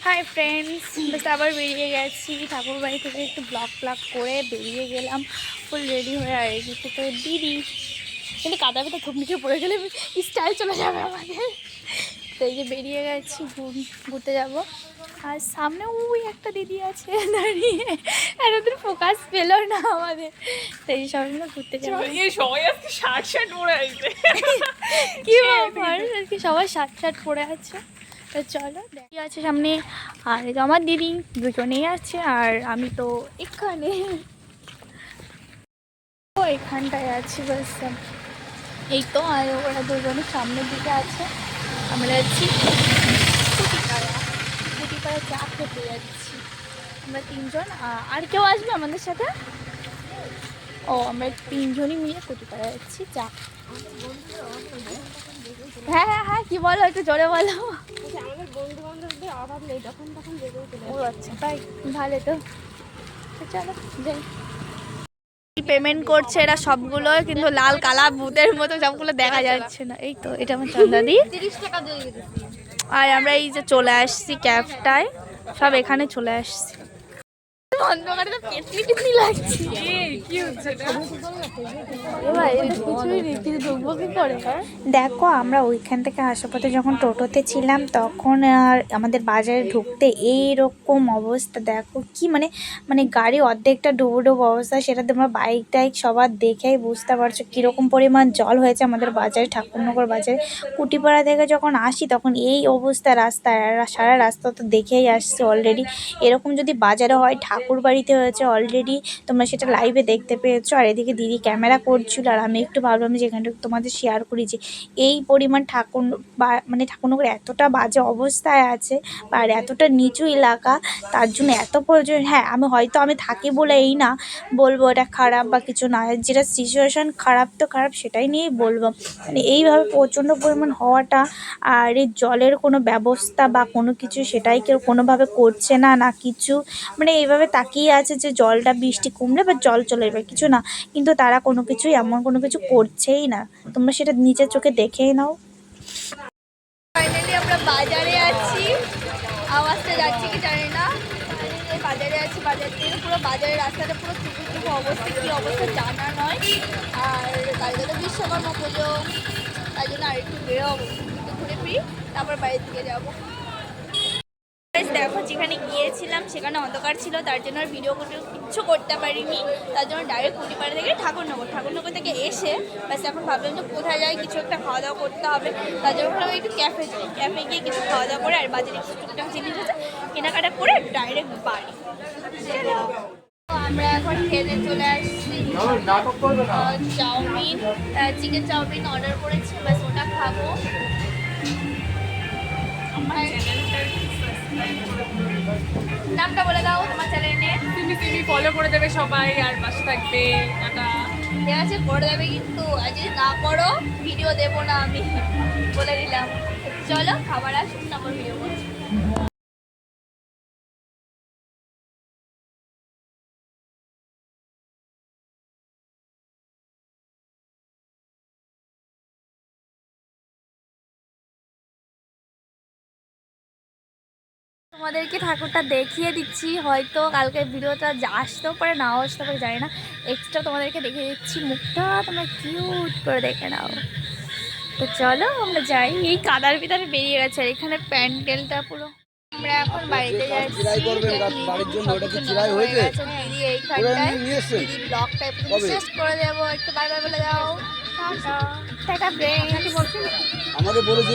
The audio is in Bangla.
হাই ফ্রেন্ডস, বেশ আবার বেরিয়ে গেছি ঠাকুর বাড়ি থেকে একটু ব্লগ করে বেরিয়ে গেলাম ফুল রেডি হয়ে। আর এদিকে তো দিদি কিন্তু কাদা পিঠা থুপনিকে পড়ে গেলে স্টাইল চলে যাবে আমাদের। তো এই যে বেরিয়ে গেছি ঘুরতে যাব। আর সামনে ওই একটা দিদি আছে দাঁড়িয়ে, আর ওদের ফোকাস পেল না আমাদের। তো এই সবাই মিলে ঘুরতে যাবো। সবাই আজকে শার্ট পরে আসবে। কি ব্যাপার, আজকে সবাই শার্ট পরে আছে। তো চলো দিদি আছে সামনে, আর এই তো আমার দিদি দুজনেই আছে, আর আমি তো এখানে এখানটায় আছি বাস। এই তো আর ওরা দুজনের সামনের দিকে আছে, আমরা যাচ্ছি কুটিপাড়া চা খেতে যাচ্ছি। আমরা তিনজন, আর কেউ আসবে আমাদের সাথে? ও আমরা তিনজনই মিলে কুটিপাড়া যাচ্ছি চা। হ্যাঁ হ্যাঁ হ্যাঁ, কি বলো একটু জোরে বলো। আমাদের বন্ধু বান্ধবদের অভাব নেই, তখন ও আচ্ছা তাই, ভালো তো। চলো যাই। পেমেন্ট করছে এরা সবগুলো, কিন্তু লাল কালা ভূতের মতো সবগুলো দেখা যাচ্ছে না। এই তো এটা আমার চন্দাদি। 30 টাকা দিয়ে দিয়েছি। আর আমরা এই যে চলে আসছি ক্যাফটায়, সব এখানে চলে আসছি। অন্ধকারে তো পেতনি পেতনি লাগছে। কি হচ্ছে এটা? দেখো আমরা ওইখান থেকে আসার পথে যখন টোটোতে ছিলাম তখন আর আমাদের বাজারে ঢুকতে এইরকম অবস্থা। দেখো কি মানে মানে গাড়ি অর্ধেকটা ডুবো অবস্থা। সেটা তোমরা বাইক টাইক সবার দেখেই বুঝতে পারছো কীরকম পরিমাণ জল হয়েছে আমাদের বাজারে, ঠাকুরনগর বাজারে। কুটিপাড়া থেকে যখন আসি তখন এই অবস্থা রাস্তায়, আর সারা রাস্তা তো দেখেই আসছে অলরেডি। এরকম যদি বাজারে হয়, ঠাকুর বাড়িতে হয়েছে অলরেডি, তোমরা সেটা লাইভে দেখতে পেয়েছো। আর এদিকে দিদি ক্যামেরা করছিল, আর আমি একটু ভাবলাম যে এখানটা তোমাদের শেয়ার করি যে এই পরিমাণ মানে ঠাকুরনগর এতটা বাজে অবস্থায় আছে, আর এতটা নিচু এলাকা, তার জন্য এত প্রয়োজন। হ্যাঁ আমি থাকি বলে এই না বলবো এটা খারাপ বা কিছু না, যেটা সিচুয়েশান খারাপ তো খারাপ সেটাই নিয়েই বলবো। মানে এইভাবে প্রচণ্ড পরিমাণ হওয়াটা, আর এই জলের কোনো ব্যবস্থা বা কোনো কিছু সেটাই কেউ কোনোভাবে করছে না না কিছু। মানে এইভাবে তাকিয়ে আছে যে জলটা বৃষ্টি কমলে বা জল চলে যাবে কিছু না, কিন্তু তারা কোনো কিছুই এমন কোনো কিছু করছেই না। তোমরা সেটা নিজের চোখে দেখেই নাও। ফাইনালি আমরা বাজারে আছি, আওয়াজটা যাচ্ছে কি জানি না। বাজারে আছি, বাজার থেকে পুরো বাজারের রাস্তাটা পুরো টুকু অবস্থা, কী অবস্থা জানা নয়। আর কালকে তো বিশ্বকর্মা পুজো, তাই জন্য আরেকটু বেরোবো, ঘুরে ফিরি তারপর বাড়ির দিকে যাবো। দেখো যেখানে গিয়েছিলাম সেখানে অন্ধকার ছিল, তার জন্য আর ভিডিও কিচ্ছু করতে পারিনি। তার জন্য ডাইরেক্ট কুটিপাড়া থেকে ঠাকুরনগর থেকে এসে ব্যাস এখন ভাবলাম যে কোথায় যাই, কিছু একটা খাওয়া দাওয়া করতে হবে। তার জন্য ভাবলাম একটু ক্যাফে গিয়ে কিছু খাওয়া দাওয়া করে, আর বাজারে কিছু টুকটাক জিনিস আছে কেনাকাটা করে ডাইরেক্ট বাড়ি। আমরা এখন খেতে চলে আসছি চাউমিন, চিকেন চাউমিন অর্ডার করেছি, ব্যাস ওটা খাবো। নামটা বলে দাও তোমার চ্যানেলে। তুমি ফলো করে দেবে সবাই, আর পাশে থাকবে। টাটা। ঠিক আছে করে দেবে, কিন্তু যদি না করো ভিডিও দেবো না আমি, বলে দিলাম। চলো খাবার আসুন তারপর ভিডিও করছি। তোমাদেরকে ঠাকুরটা দেখিয়ে দিচ্ছি, হয়তো কালকে ভিডিওটা আসতেও পারে নাও আসতে পারে জানি না। এক্সট্রা তোমাদেরকে দেখিয়ে দিচ্ছি, মুখটা তোমরা কিউট করে দেখে নাও। তো চলো আমরা যাই। এই কাদার ভিতরে বেরিয়ে গেছে, আর এখানে প্যান্ডেলটা পুরো। আমরা এখন বাড়িতে যাচ্ছি, দিদি এইখানটায় দিদি ব্লগটা একটু শেষ করে দেবো, একটু বাই বাই বলে দাও। Tata tata friend. আমাকে বলেছিল